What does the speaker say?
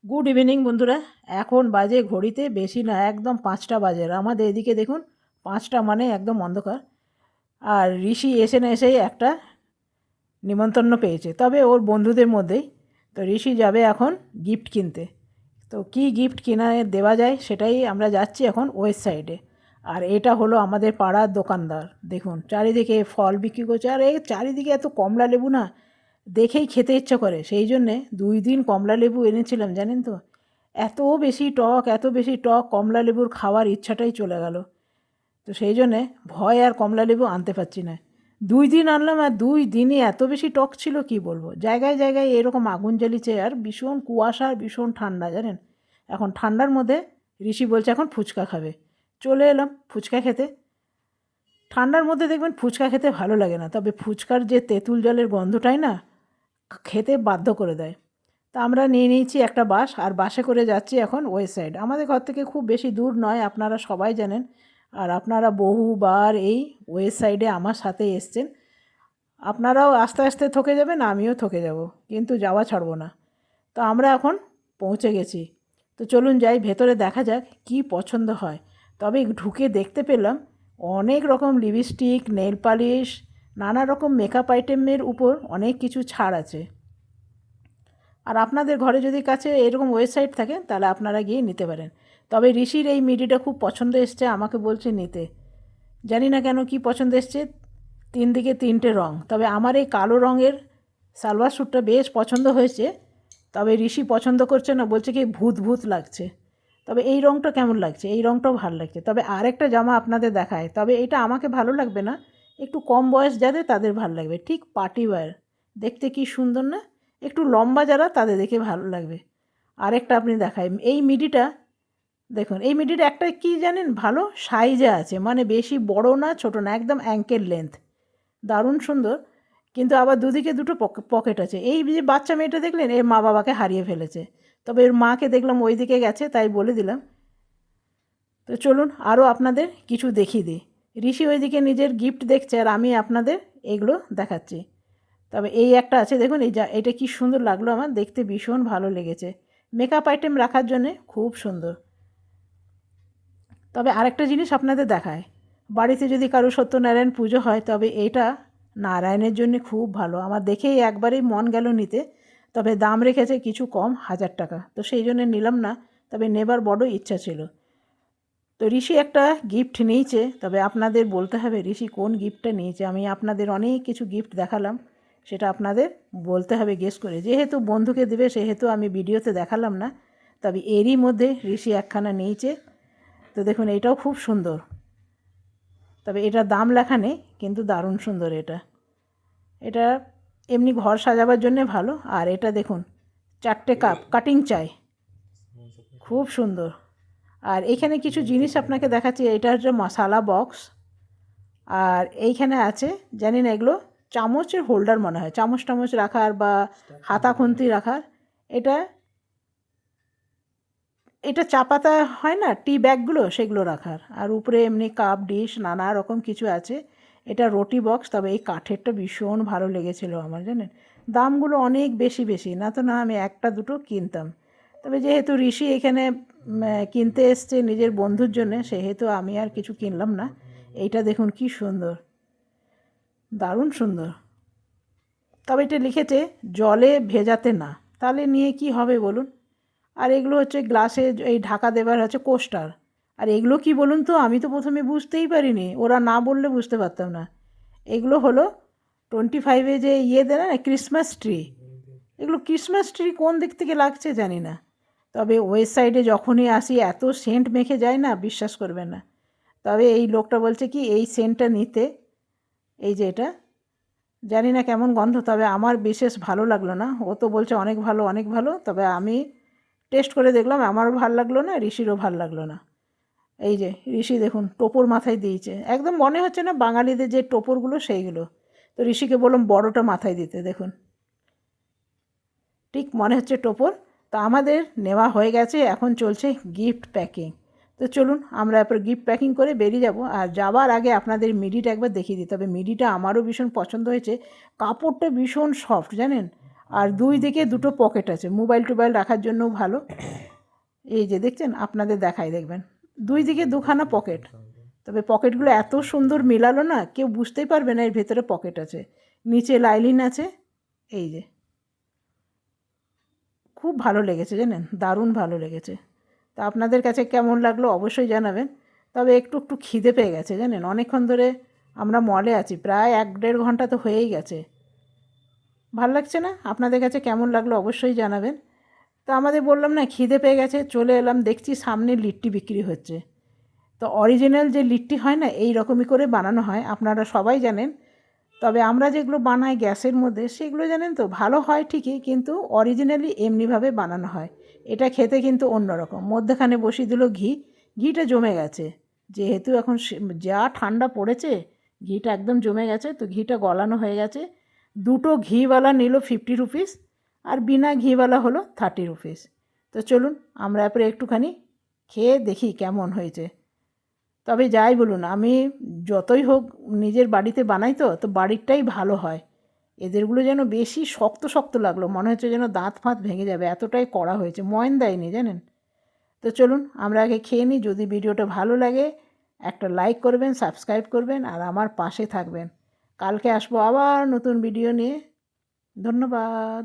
Good evening বন্ধুরা। এখন বাজে ঘড়িতে বেশি না, একদম 5টা বাজে। আর আমাদের এদিকে দেখুন 5টা মানে একদম অন্ধকার। আর ঋষি এসে না এসেই একটা নিমন্ত্রণ পেয়েছে, তবে ওর বন্ধুদের মধ্যেই। তো ঋষি যাবে এখন গিফট কিনতে। তো কি গিফট কিনে দেওয়া যায় সেটাই আমরা যাচ্ছি এখন ওয়েস্ট সাইডে। আর এটা হলো আমাদের পাড়ার দোকানদার। দেখুন চারিদিকে ফল বিক্রি করছে, আর এই চারিদিকে এত কমলা লেবু না, দেখেই খেতে ইচ্ছা করে। সেই জন্যে 2 দিন কমলা লেবু এনেছিলাম, জানেন তো। এত বেশি টক কমলা লেবুর খাওয়ার ইচ্ছাটাই চলে গেল। তো সেই জন্যে ভয় আর কমলা লেবু আনতে পারছি না। 2 দিন আনলাম, আর 2 দিনই এত বেশি টক ছিল কি বলবো। জায়গায় জায়গায় এরকম আগুন জ্বালিয়েছে, আর ভীষণ কুয়াশা আর ভীষণ ঠান্ডা, জানেন। এখন ঠান্ডার মধ্যে ঋষি বলছে এখন ফুচকা খাবে। চলে এলাম ফুচকা খেতে। ঠান্ডার মধ্যে দেখবেন ফুচকা খেতে ভালো লাগে না, তবে ফুচকার যে তেঁতুল জলের গন্ধটাই না খেতে বাধ্য করে দেয়। তা আমরা নিয়ে নিয়েছি একটা বাস, আর বাসে করে যাচ্ছি এখন ওয়েস্ট সাইড। আমাদের ঘর থেকে খুব বেশি দূর নয়, আপনারা সবাই জানেন। আর আপনারা বহুবার এই ওয়েস্ট সাইডে আমার সাথে এসছেন। আপনারাও আস্তে আস্তে থকে যাবেন, আমিও থকে যাব, কিন্তু যাওয়া ছাড়বো না। তো আমরা এখন পৌঁছে গেছি। তো চলুন যাই ভেতরে, দেখা যাক কি পছন্দ হয়। তবে ঢুকে দেখতে পেলাম অনেক রকম লিপস্টিক, নেল পালিশ, নানা রকম মেকআপ আইটেমের উপর অনেক কিছু ছাড় আছে। আর আপনাদের ঘরে যদি কাছে এরকম ওয়েবসাইট থাকে তাহলে আপনারা গিয়ে নিতে পারেন। তবে ঋষির এই মিডিটা খুব পছন্দ এসছে, আমাকে বলছে নিতে। জানি না কেন কি পছন্দ এসছে, 3 দিকে 3টে রঙ। তবে আমার এই কালো রঙের সালোয়ার স্যুটটা বেশ পছন্দ হয়েছে। তবে ঋষি পছন্দ করছে না, বলছে কি ভূত ভূত লাগছে। তবে এই রঙটা কেমন লাগছে, এই রঙটাও ভালো লাগছে। তবে আরেকটা জামা আপনাদের দেখায়, তবে এটা আমাকে ভালো লাগবে না, একটু কম বয়স যাদের তাদের ভালো লাগবে। ঠিক পার্টি ওয়্যার, দেখতে কি সুন্দর না। একটু লম্বা যারা তাদের দেখে ভালো লাগবে। আরেকটা আপনি দেখায় এই মিডিটা। দেখুন এই মিডিটা একটা কি জানেন, ভালো সাইজে আছে, মানে বেশি বড় না ছোট না, একদম অ্যাঙ্কেল লেন্থ, দারুণ সুন্দর। কিন্তু আবার দুদিকে দুটো পকেট আছে। এই যে বাচ্চা মেয়েটা দেখলেন, এর মা বাবাকে হারিয়ে ফেলেছে। তবে এর মাকে দেখলাম ওই দিকে গেছে, তাই বলে দিলাম। তো চলুন আরও আপনাদের কিছু দেখিয়ে দিই। ঋষি ওইদিকে নিজের গিফট দেখছে, আর আমি আপনাদের এগুলো দেখাচ্ছি। তবে এই একটা আছে দেখুন, এটা কি সুন্দর লাগলো, আমার দেখতে ভীষণ ভালো লেগেছে। মেকআপ আইটেম রাখার জন্যে খুব সুন্দর। তবে আরেকটা জিনিস আপনাদের দেখায়, বাড়িতে যদি কারো সত্যনারায়ণ পুজো হয় তবে এটা নারায়ণের জন্য খুব ভালো। আমার দেখেই একবারেই মন গেল নিতে। তবে দাম রেখেছে কিছু কম, 1000 টাকা। তো সেই জন্য নিলাম না, তবে নেবার বড় ইচ্ছা ছিল। তো ঋষি একটা গিফট নিয়েছে, তবে আপনাদের বলতে হবে ঋষি কোন গিফটটা নিয়েছে। আমি আপনাদের অনেক কিছু গিফট দেখালাম, সেটা আপনাদের বলতে হবে গেস করে। যেহেতু বন্ধুকে দেবে সেহেতু আমি ভিডিওতে দেখালাম না। তবে এরই মধ্যে ঋষি একখানা নিয়েছে। তো দেখুন এটাও খুব সুন্দর, তবে এটার দাম লেখা নেই, কিন্তু দারুণ সুন্দর এটা। এটা এমনি ঘর সাজাবার জন্যে ভালো। আর এটা দেখুন 4টে কাপ কাটিং চাই, খুব সুন্দর। আর এখানে কিছু জিনিস আপনাকে দেখাচ্ছি, এটা হচ্ছে মশালা বক্স। আর এইখানে আছে, জানি না এগুলো চামচের হোল্ডার মনে হয়, চামচ টামচ রাখার বা হাতা খুন্তি রাখার। এটা এটা চা পাতা হয় না, টি ব্যাগগুলো, সেগুলো রাখার। আর উপরে এমনি কাপ ডিশ নানা রকম কিছু আছে। এটা রুটি বক্স, তবে এই কাঠেরটা ভীষণ ভালো লেগেছিলো আমার, জানেন। দামগুলো অনেক বেশি বেশি, না তো না আমি একটা দুটো কিনতাম। তবে যেহেতু ঋষি এখানে কিনতে এসছে নিজের বন্ধুর জন্যে, সেহেতু আমি আর কিছু কিনলাম না। এইটা দেখুন কি সুন্দর, দারুণ সুন্দর। তবে এটা লিখেছে জলে ভেজাতে না, তাহলে নিয়ে কি হবে বলুন। আর এগুলো হচ্ছে গ্লাসে এই ঢাকা দেবার হচ্ছে কোস্টার। আর এগুলো কি বলুন তো, আমি তো প্রথমে বুঝতেই পারিনি, ওরা না বললে বুঝতে পারতাম না। এগুলো হলো 25-এ যে দেয় না ক্রিসমাস ট্রি। এগুলো ক্রিসমাস ট্রি কোন দিক থেকে লাগছে জানি না। তবে ওয়েস্ট সাইডে যখনই আসি এত সেন্ট মেখে যায় না, বিশ্বাস করবেন না। তবে এই লোকটা বলছে কি এই সেন্টটা নিতে, এই যে এটা, জানি না কেমন গন্ধ, তবে আমার বিশেষ ভালো লাগলো না। ও তো বলছে অনেক ভালো অনেক ভালো, তবে আমি টেস্ট করে দেখলাম, আমারও ভালো লাগলো না, ঋষিরও ভালো লাগলো না। এই যে ঋষি দেখুন টোপর মাথায় দিয়েছে, একদম মনে হচ্ছে না বাঙালিদের যে টোপরগুলো সেইগুলো। তো ঋষিকে বললাম বড়টা মাথায় দিতে, দেখুন ঠিক মনে হচ্ছে টোপর। তো আমাদের নেওয়া হয়ে গেছে, এখন চলছে গিফট প্যাকিং। তো চলুন আমরা এরপর গিফট প্যাকিং করে বেরিয়ে যাব। আর যাওয়ার আগে আপনাদের মিডিটা একবার দেখিয়ে দিই। তবে মিডিটা আমারও ভীষণ পছন্দ হয়েছে, কাপড়টা ভীষণ সফট, জানেন। আর দুই দিকে দুটো পকেট আছে, মোবাইল টোবাইল রাখার জন্যও ভালো। এই যে দেখছেন, আপনাদের দেখাই, দেখবেন দুই দিকে দুখানা পকেট। তবে পকেটগুলো এত সুন্দর মেলালো না, কেউ বুঝতেই পারবে না এর ভেতরে পকেট আছে। নিচে লাইলিন আছে, এই যে খুব ভালো লেগেছে জানেন, দারুণ ভালো লেগেছে। তা আপনাদের কাছে কেমন লাগলো অবশ্যই জানাবেন। তবে একটু একটু খিদে পেয়ে গেছে জানেন, অনেকক্ষণ ধরে আমরা মলে আছি, প্রায় 1-1.5 ঘন্টা তো হয়েই গেছে। ভাল লাগছে না? আপনাদের কাছে কেমন লাগলো অবশ্যই জানাবেন। তো আমাদের বললাম না খিদে পেয়ে গেছে, চলে এলাম, দেখছি সামনে লিট্টি বিক্রি হচ্ছে। তো অরিজিনাল যে লিট্টি হয় না, এই রকমই করে বানানো হয়, আপনারা সবাই জানেন। তবে আমরা যেগুলো বানাই গ্যাসের মধ্যে, সেগুলো জানেন তো ভালো হয় ঠিকই, কিন্তু অরিজিনালি এমনিভাবে বানানো হয়। এটা খেতে কিন্তু অন্যরকম। মধ্যেখানে বসিয়ে দিল ঘি, ঘিটা জমে গেছে, যেহেতু এখন যা ঠান্ডা পড়েছে, ঘিটা একদম জমে গেছে। তো ঘিটা গলানো হয়ে গেছে। দুটো ঘিওয়ালা নিল 50 রুপিস, আর বিনা ঘিওয়ালা হলো 30 রুপিস। তো চলুন আমরা এরপরে একটুখানি খেয়ে দেখি কেমন হয়েছে। তবে যাই বলুন, আমি যতই হোক নিজের বাড়িতে বানাই, তো বাড়িরটাই ভালো হয়। এদেরগুলো যেন বেশি শক্ত শক্ত লাগলো, মনে হচ্ছে যেন দাঁত ফাঁত ভেঙে যাবে, এতটাই কড়া হয়েছে, ময়ন দেয়নি জানেন। তো চলুন আমরা আগে খেয়ে নিই। যদি ভিডিওটা ভালো লাগে একটা লাইক করবেন, সাবস্ক্রাইব করবেন, আর আমার পাশে থাকবেন। কালকে আসবো আবার নতুন ভিডিও নিয়ে। ধন্যবাদ।